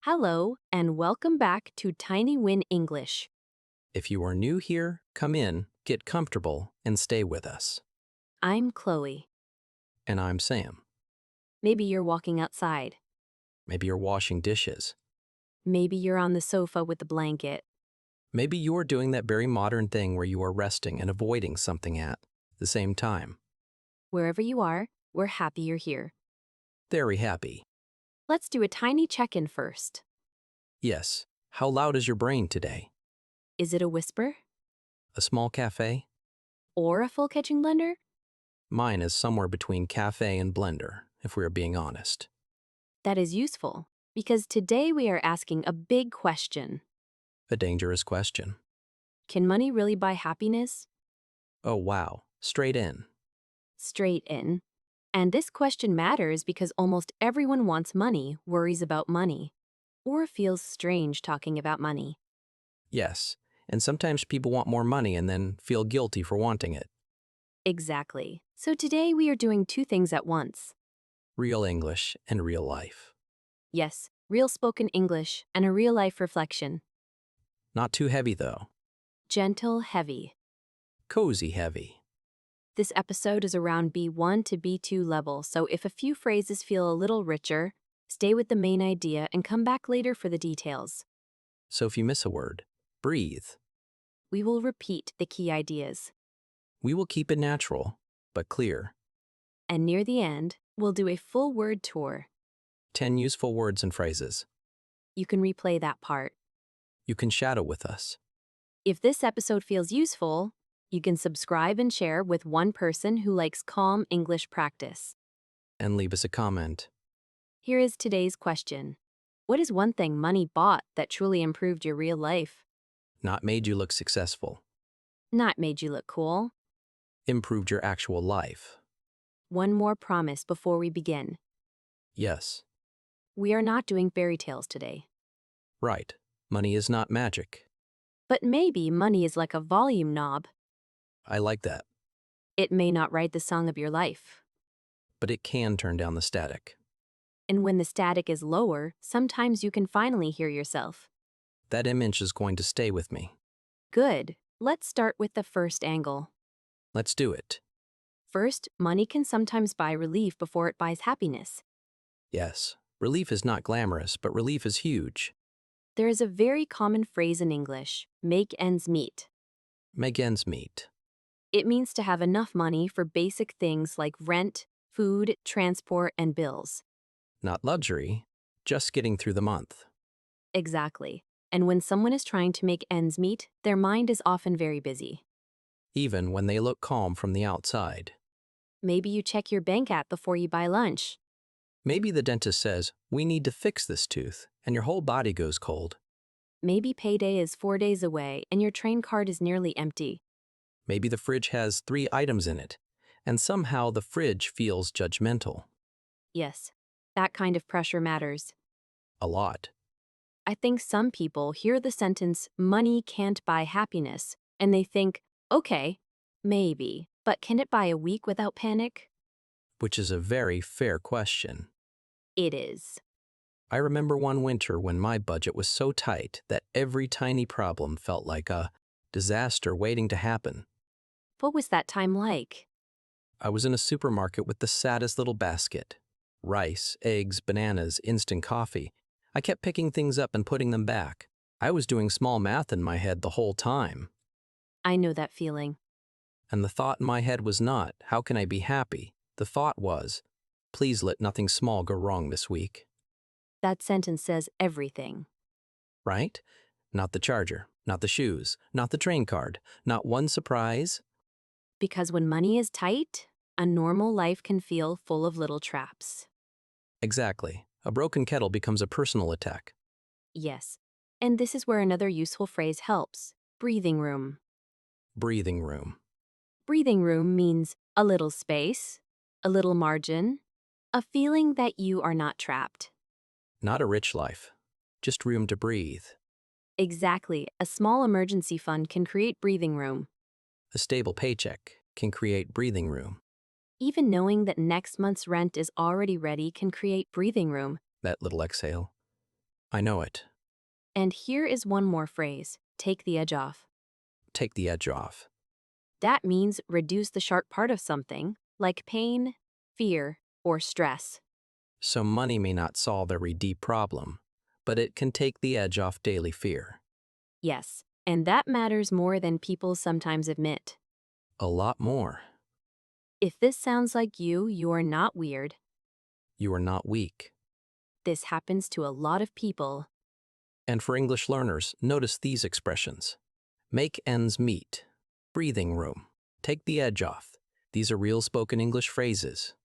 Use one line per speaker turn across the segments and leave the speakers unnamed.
Hello, and welcome back to Tiny Win English.
If you are new here, come in, get comfortable, and stay with us.
I'm Chloe.
And I'm Sam.
Maybe you're walking outside.
Maybe you're washing dishes.
Maybe you're on the sofa with a blanket.
Maybe you're doing that very modern thing where you are resting and avoiding something at the same time.
Wherever you are, we're happy you're here.
Very happy.
Let's do a tiny check-in first.
Yes. How loud is your brain today?
Is it a whisper?
A small cafe?
Or a full-catching blender?
Mine is somewhere between cafe and blender, if we are being honest.
That is useful, because today we are asking a big question.
A dangerous question.
Can money really buy happiness?
Oh wow, straight in.
Straight in. And this question matters because almost everyone wants money, worries about money, or feels strange talking about money.
Yes, and sometimes people want more money and then feel guilty for wanting it.
Exactly. So today we are doing two things at once.
Real English and real life.
Yes, real spoken English and a real life reflection.
Not too heavy though.
Gentle, heavy.
Cozy heavy.
This episode is around B1 to B2 level, so if a few phrases feel a little richer, stay with the main idea and come back later for the details.
So if you miss a word, breathe.
We will repeat the key ideas.
We will keep it natural, but clear.
And near the end, we'll do a full word tour.
10 useful words and phrases.
You can replay that part.
You can shadow with us.
If this episode feels useful, you can subscribe and share with one person who likes calm English practice.
And leave us a comment.
Here is today's question. What is one thing money bought that truly improved your real life?
Not made you look successful.
Not made you look cool?
Improved your actual life.
One more promise before we begin.
Yes.
We are not doing fairy tales today.
Right. Money is not magic.
But maybe money is like a volume knob.
I like that.
It may not write the song of your life.
But it can turn down the static.
And when the static is lower, sometimes you can finally hear yourself.
That image is going to stay with me.
Good. Let's start with the first angle.
Let's do it.
First, money can sometimes buy relief before it buys happiness.
Yes. Relief is not glamorous, but relief is huge.
There is a very common phrase in English, make ends meet.
Make ends meet.
It means to have enough money for basic things like rent, food, transport, and bills.
Not luxury, just getting through the month.
Exactly. And when someone is trying to make ends meet, their mind is often very busy.
Even when they look calm from the outside.
Maybe you check your bank app before you buy lunch.
Maybe the dentist says, we need to fix this tooth, and your whole body goes cold.
Maybe payday is 4 days away and your train card is nearly empty.
Maybe the fridge has 3 items in it, and somehow the fridge feels judgmental.
Yes, that kind of pressure matters.
A lot.
I think some people hear the sentence, money can't buy happiness, and they think, okay, maybe, but can it buy a week without panic?
Which is a very fair question.
It is.
I remember one winter when my budget was so tight that every tiny problem felt like a disaster waiting to happen.
What was that time like?
I was in a supermarket with the saddest little basket. Rice, eggs, bananas, instant coffee. I kept picking things up and putting them back. I was doing small math in my head the whole time.
I know that feeling.
And the thought in my head was not, how can I be happy? The thought was, please let nothing small go wrong this week.
That sentence says everything.
Right? Not the charger, not the shoes, not the train card, not one surprise.
Because when money is tight, a normal life can feel full of little traps.
Exactly. A broken kettle becomes a personal attack.
Yes. And this is where another useful phrase helps. Breathing room.
Breathing room.
Breathing room means a little space, a little margin, a feeling that you are not trapped.
Not a rich life, just room to breathe.
Exactly. A small emergency fund can create breathing room.
A stable paycheck can create breathing room.
Even knowing that next month's rent is already ready can create breathing room.
That little exhale. I know it.
And here is one more phrase, take the edge off.
Take the edge off.
That means reduce the sharp part of something, like pain, fear, or stress.
So money may not solve every deep problem, but it can take the edge off daily fear.
Yes, and that matters more than people sometimes admit.
A lot more.
If this sounds like you are not weird.
You are not weak.
This happens to a lot of people.
And for English learners, notice these expressions. Make ends meet. Breathing room. Take the edge off. These are real spoken English phrases.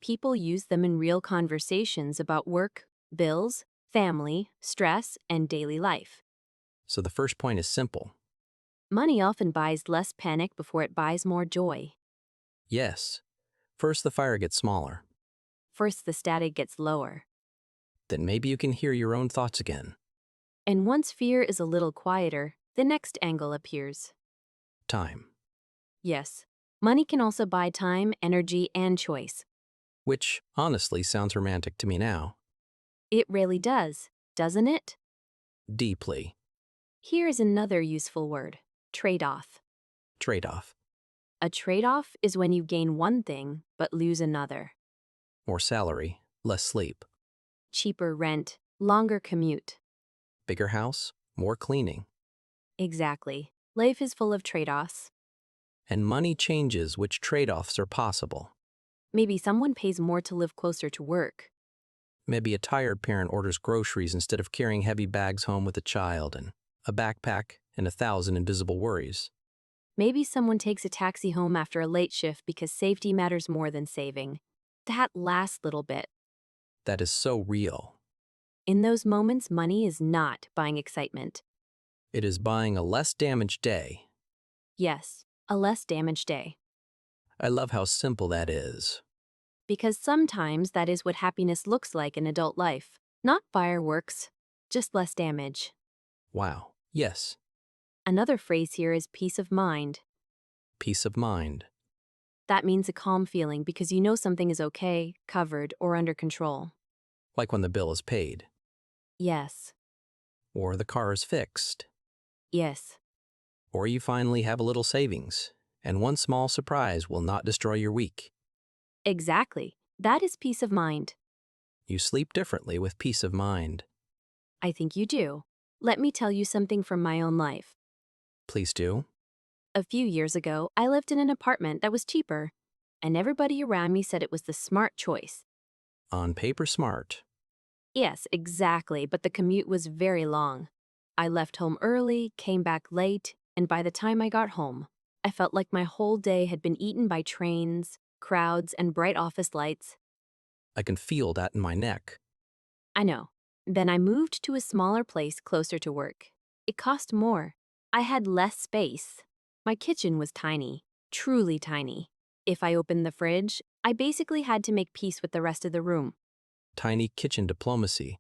People use them in real conversations about work, bills, family, stress, and daily life.
So the first point is simple.
Money often buys less panic before it buys more joy.
Yes. First the fire gets smaller.
First, the static gets lower.
Then maybe you can hear your own thoughts again.
And once fear is a little quieter, the next angle appears.
Time.
Yes, money can also buy time, energy, and choice.
Which, honestly, sounds romantic to me now.
It really does, doesn't it?
Deeply.
Here is another useful word, trade-off.
Trade-off.
A trade-off is when you gain one thing but lose another.
More salary, less sleep.
Cheaper rent, longer commute.
Bigger house, more cleaning.
Exactly. Life is full of trade-offs.
And money changes which trade-offs are possible.
Maybe someone pays more to live closer to work.
Maybe a tired parent orders groceries instead of carrying heavy bags home with a child and a backpack and 1,000 invisible worries.
Maybe someone takes a taxi home after a late shift because safety matters more than saving. That last little bit.
That is so real.
In those moments, money is not buying excitement.
It is buying a less damaged day.
Yes, a less damaged day.
I love how simple that is.
Because sometimes that is what happiness looks like in adult life. Not fireworks, just less damage.
Wow. Yes.
Another phrase here is peace of mind.
Peace of mind.
That means a calm feeling because you know something is okay, covered, or under control.
Like when the bill is paid.
Yes,
Or the car is fixed.
yes,
Or you finally have a little savings. And one small surprise will not destroy your week.
exactly. That is peace of mind.
You sleep differently with peace of mind.
I think you do. Let me tell you something from my own life.
Please do.
A few years ago, I lived in an apartment that was cheaper, and everybody around me said it was the smart choice.
On paper smart.
Yes, exactly, but the commute was very long. I left home early, came back late, and by the time I got home, I felt like my whole day had been eaten by trains, crowds, and bright office lights.
I can feel that in my neck.
I know. Then I moved to a smaller place closer to work. It cost more. I had less space. My kitchen was tiny, truly tiny. If I opened the fridge, I basically had to make peace with the rest of the room.
Tiny kitchen diplomacy.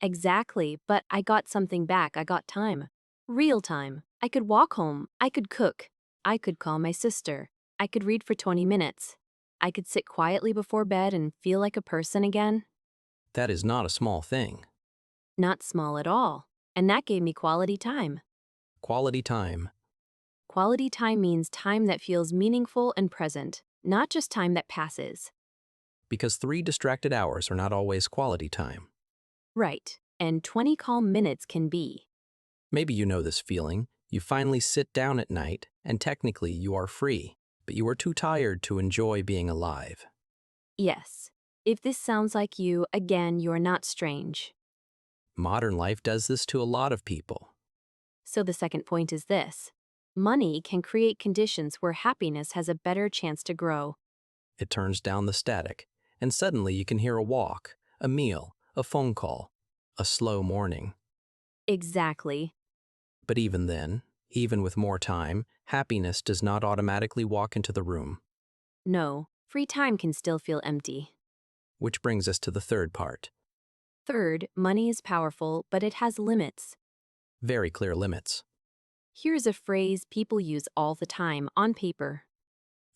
Exactly, but I got something back. I got time. Real time. I could walk home. I could cook. I could call my sister. I could read for 20 minutes. I could sit quietly before bed and feel like a person again.
That is not a small thing.
Not small at all. And that gave me quality time.
Quality time.
Quality time means time that feels meaningful and present, not just time that passes.
Because 3 distracted hours are not always quality time.
Right. And 20 calm minutes can be.
Maybe you know this feeling. You finally sit down at night, and technically you are free, but you are too tired to enjoy being alive.
Yes. If this sounds like you, again, you're not strange.
Modern life does this to a lot of people.
So the second point is this. Money can create conditions where happiness has a better chance to grow.
It turns down the static, and suddenly you can hear a walk, a meal, a phone call, a slow morning.
Exactly.
But even then, even with more time, happiness does not automatically walk into the room.
No, free time can still feel empty.
Which brings us to the third part.
Third, money is powerful, but it has limits.
Very clear limits.
Here's a phrase people use all the time on paper.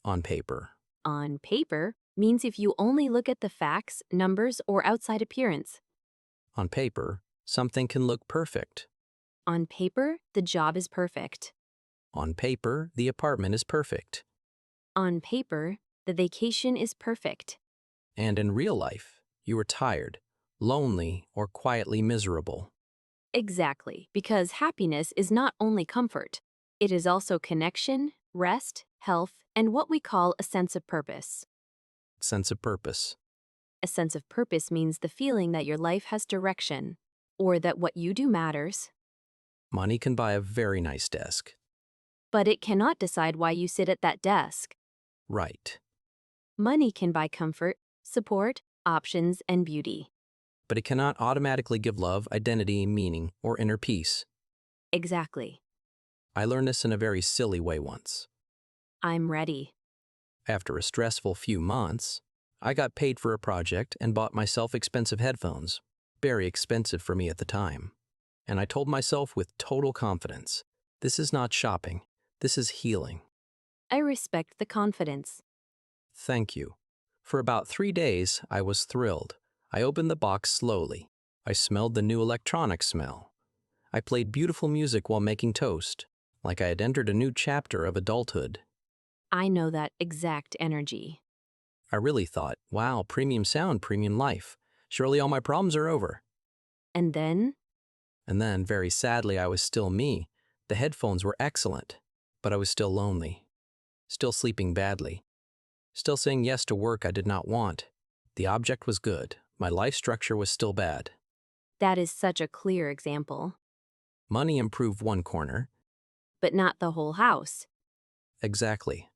On paper.
On paper means if you only look at the facts, numbers, or outside appearance.
On paper Something can look perfect.
On paper, the job is perfect.
On paper, the apartment is perfect.
On paper, the vacation is perfect.
And in real life, you are tired, lonely, or quietly miserable.
Exactly, because happiness is not only comfort, it is also connection, rest, health, and what we call a sense of purpose.
Sense of purpose.
A sense of purpose means the feeling that your life has direction, or that what you do matters,
Money can buy a very nice desk.
but it cannot decide why you sit at that desk.
Right.
Money can buy comfort, support, options, and beauty.
But it cannot automatically give love, identity, meaning, or inner peace.
Exactly.
I learned this in a very silly way once.
I'm ready.
After a stressful few months, I got paid for a project and bought myself expensive headphones, very expensive for me at the time. And I told myself with total confidence, this is not shopping, this is healing.
I respect the confidence.
Thank you. For about 3 days, I was thrilled. I opened the box slowly. I smelled the new electronic smell. I played beautiful music while making toast, like I had entered a new chapter of adulthood.
I know that exact energy.
I really thought, wow, premium sound, premium life. Surely all my problems are over.
And then,
And then, very sadly, I was still me. The headphones were excellent, but I was still lonely. Still sleeping badly. Still saying yes to work I did not want. The object was good. My life structure was still bad.
that is such a clear example.
Money improved one corner.
But not the whole house.
Exactly.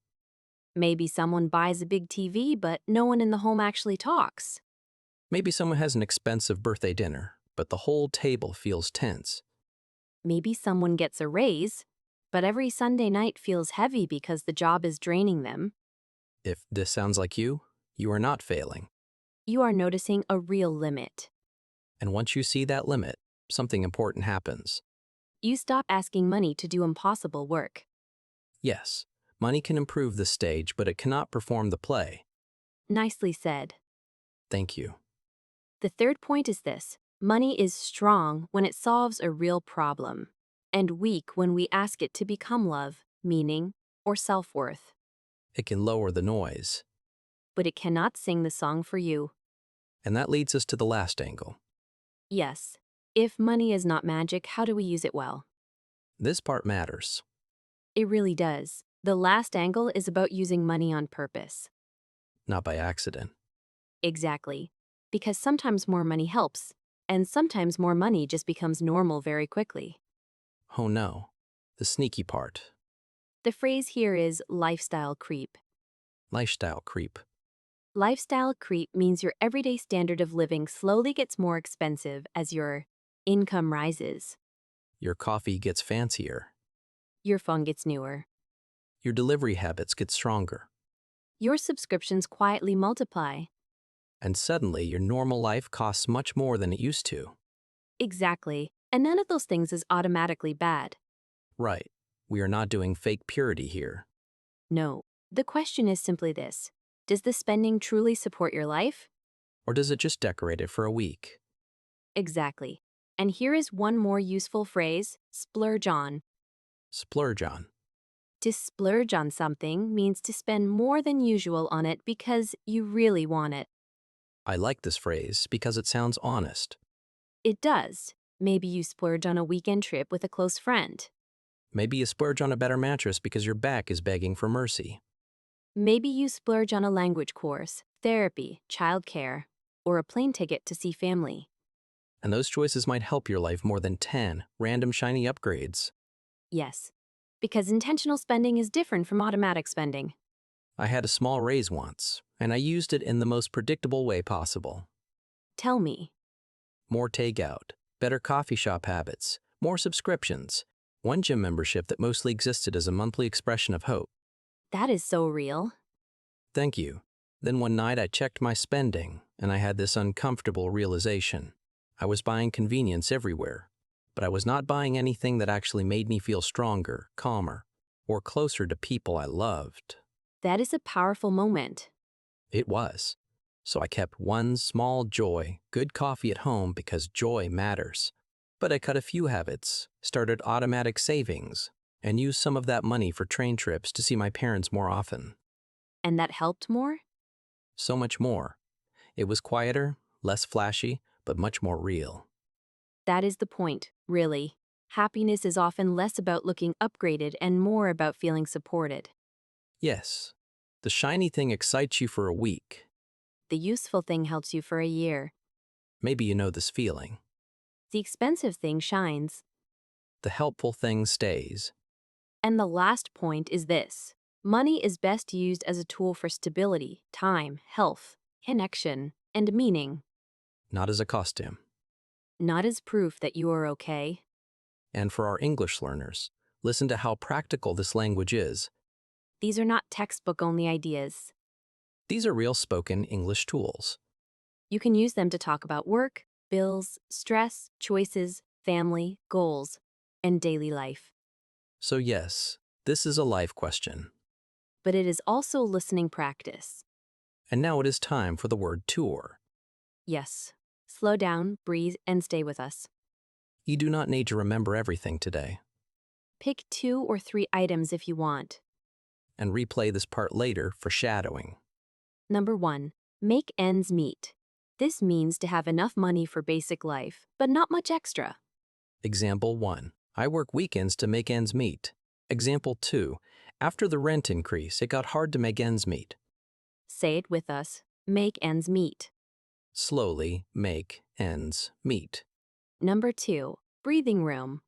Maybe someone buys a big TV, but no one in the home actually talks.
Maybe someone has an expensive birthday dinner, but the whole table feels tense.
Maybe someone gets a raise, but every Sunday night feels heavy because the job is draining them.
If this sounds like you are not failing.
You are noticing a real limit.
And once you see that limit, something important happens.
You stop asking money to do impossible work.
Yes, money can improve the stage, but it cannot perform the play.
Nicely said.
Thank you.
The third point is this: money is strong when it solves a real problem, and weak when we ask it to become love, meaning, or self-worth.
It can lower the noise.
But it cannot sing the song for you.
And that leads us to the last angle.
Yes. If money is not magic, how do we use it well?
This part matters.
It really does. The last angle is about using money on purpose.
Not by accident.
Exactly. Because sometimes more money helps, and sometimes more money just becomes normal very quickly.
Oh no, the sneaky part.
The phrase here is lifestyle creep.
Lifestyle creep.
Lifestyle creep means your everyday standard of living slowly gets more expensive as your income rises.
Your coffee gets fancier.
Your phone gets newer.
Your delivery habits get stronger.
Your subscriptions quietly multiply.
And suddenly your normal life costs much more than it used to.
Exactly. And none of those things is automatically bad.
Right. We are not doing fake purity here.
No. The question is simply this: does the spending truly support your life?
Or does it just decorate it for a week?
Exactly. And here is one more useful phrase: splurge on.
Splurge on.
To splurge on something means to spend more than usual on it because you really want it.
I like this phrase because it sounds honest.
It does. Maybe you splurge on a weekend trip with a close friend.
Maybe you splurge on a better mattress because your back is begging for mercy.
Maybe you splurge on a language course, therapy, childcare, or a plane ticket to see family.
And those choices might help your life more than 10 random shiny upgrades.
Yes, because intentional spending is different from automatic spending.
I had a small raise once, and I used it in the most predictable way possible.
Tell me.
More takeout, better coffee shop habits, more subscriptions, one gym membership that mostly existed as a monthly expression of hope.
That is so real.
Thank you. Then one night I checked my spending, and I had this uncomfortable realization. I was buying convenience everywhere, but I was not buying anything that actually made me feel stronger, calmer, or closer to people I loved.
That is a powerful moment.
It was. So I kept one small joy, good coffee at home because joy matters. But I cut a few habits, started automatic savings, and used some of that money for train trips to see my parents more often.
And that helped more?
So much more. It was quieter, less flashy, but much more real.
That is the point, really. Happiness is often less about looking upgraded and more about feeling supported.
Yes, the shiny thing excites you for a week.
The useful thing helps you for a year.
Maybe you know this feeling.
The expensive thing shines.
The helpful thing stays.
And the last point is this: money is best used as a tool for stability, time, health, connection, and meaning,
Not as a costume.
not as proof that you are okay.
And for our English learners, listen to how practical this language is.
These are not textbook only ideas.
These are real spoken English tools.
You can use them to talk about work, bills, stress, choices, family, goals, and daily life.
So, yes, this is a life question.
But it is also listening practice.
And now it is time for the word tour.
Yes. Slow down, breathe, and stay with us.
You do not need to remember everything today.
Pick 2 or 3 items if you want.
And replay this part later for shadowing.
Number 1. Make ends meet. This means to have enough money for basic life, but not much extra.
Example 1. I work weekends to make ends meet. Example 2. After the rent increase, it got hard to make ends meet.
Say it with us. Make ends meet.
Slowly make ends meet.
Number 2. Breathing room.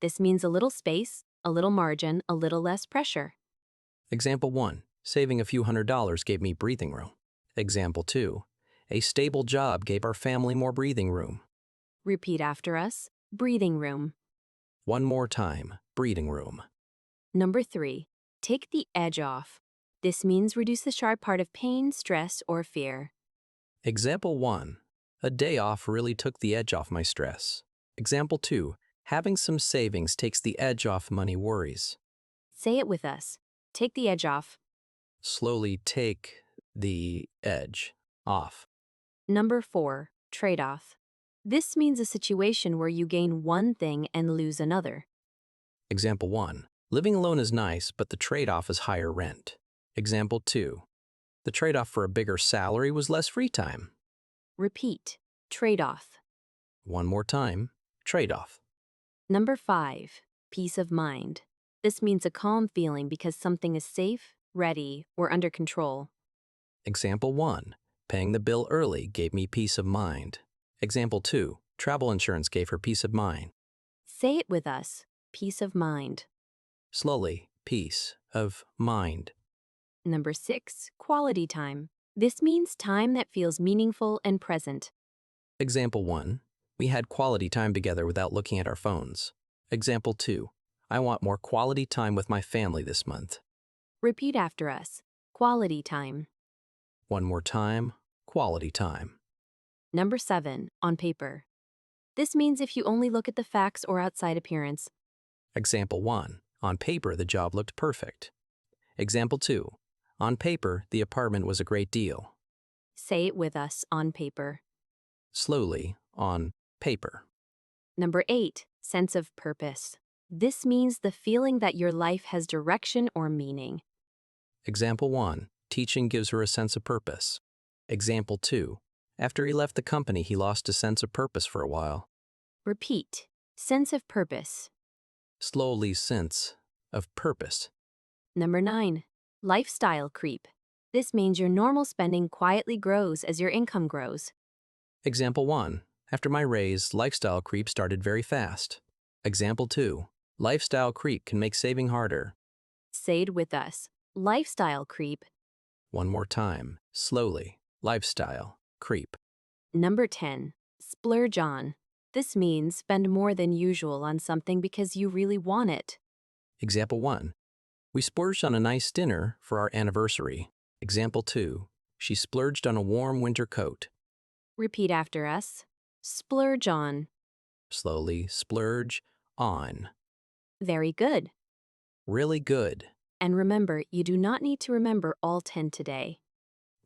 This means a little space, a little margin, a little less pressure.
Example 1. Saving a few $100s gave me breathing room. Example 2. A stable job gave our family more breathing room.
Repeat after us. Breathing room.
One more time. Breathing room.
Number 3. Take the edge off. This means reduce the sharp part of pain, stress, or fear.
Example 1. A day off really took the edge off my stress. Example 2. Having some savings takes the edge off money worries.
Say it with us. Take the edge off.
Slowly take the edge off.
Number 4. Trade-off. This means a situation where you gain one thing and lose another.
Example 1. Living alone is nice, but the trade-off is higher rent. Example 2. The trade-off for a bigger salary was less free time.
Repeat. Trade-off.
One more time. Trade-off.
Number 5. Peace of mind. This means a calm feeling because something is safe, ready, or under control.
Example 1. Paying the bill early gave me peace of mind. Example 2. Travel insurance gave her peace of mind.
Say it with us. Peace of mind.
Slowly, peace of mind.
Number 6. Quality time. This means time that feels meaningful and present.
Example 1. We had quality time together without looking at our phones. Example 2. I want more quality time with my family this month.
Repeat after us. Quality time.
One more time. Quality time.
Number 7. On paper. This means if you only look at the facts or outside appearance.
Example 1. On paper, the job looked perfect. Example 2. On paper, the apartment was a great deal.
Say it with us. On paper.
Slowly, on paper.
Number 8. Sense of purpose. This means the feeling that your life has direction or meaning.
Example 1. Teaching gives her a sense of purpose. Example 2. After he left the company, he lost a sense of purpose for a while.
Repeat. Sense of purpose.
Slowly, sense of purpose.
Number 9. Lifestyle creep. This means your normal spending quietly grows as your income grows.
Example 1. After my raise, lifestyle creep started very fast. Example 2. Lifestyle creep can make saving harder.
Say it with us. Lifestyle creep.
One more time. Slowly. Lifestyle creep.
Number 10. Splurge on. This means spend more than usual on something because you really want it.
Example 1. We splurged on a nice dinner for our anniversary. Example 2. She splurged on a warm winter coat.
Repeat after us. Splurge on.
Slowly, splurge on.
Very good.
Really good.
And remember, you do not need to remember all 10 today.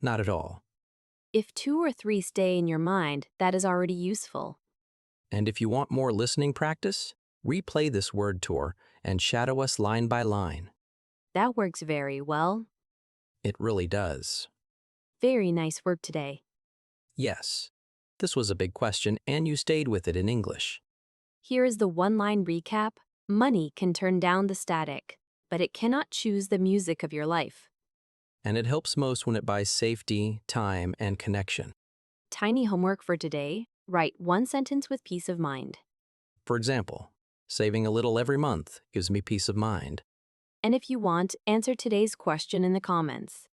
Not at all.
If 2 or 3 stay in your mind, that is already useful.
And if you want more listening practice, replay this word tour and shadow us line by line.
That works very well.
It really does.
Very nice work today.
Yes, this was a big question and you stayed with it in English.
Here is the one-line recap. Money can turn down the static, but it cannot choose the music of your life.
And it helps most when it buys safety, time, and connection.
Tiny homework for today. Write one sentence with peace of mind.
For example, saving a little every month gives me peace of mind.
And if you want, answer today's question in the comments.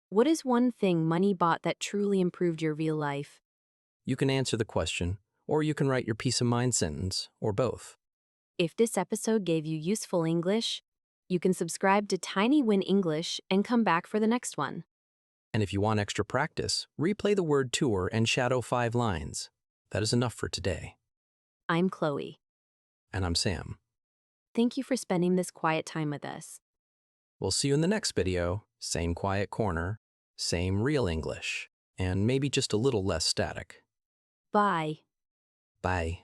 What is one thing money bought that truly improved your real life?
You can answer the question, or you can write your peace of mind sentence, or both.
If this episode gave you useful English, you can subscribe to Tiny Win English and come back for the next one.
And if you want extra practice, replay the word tour and shadow 5 lines. That is enough for today.
I'm Chloe.
And I'm Sam.
Thank you for spending this quiet time with us.
We'll see you in the next video. Same quiet corner, same real English, and maybe just a little less static.
Bye.
Bye.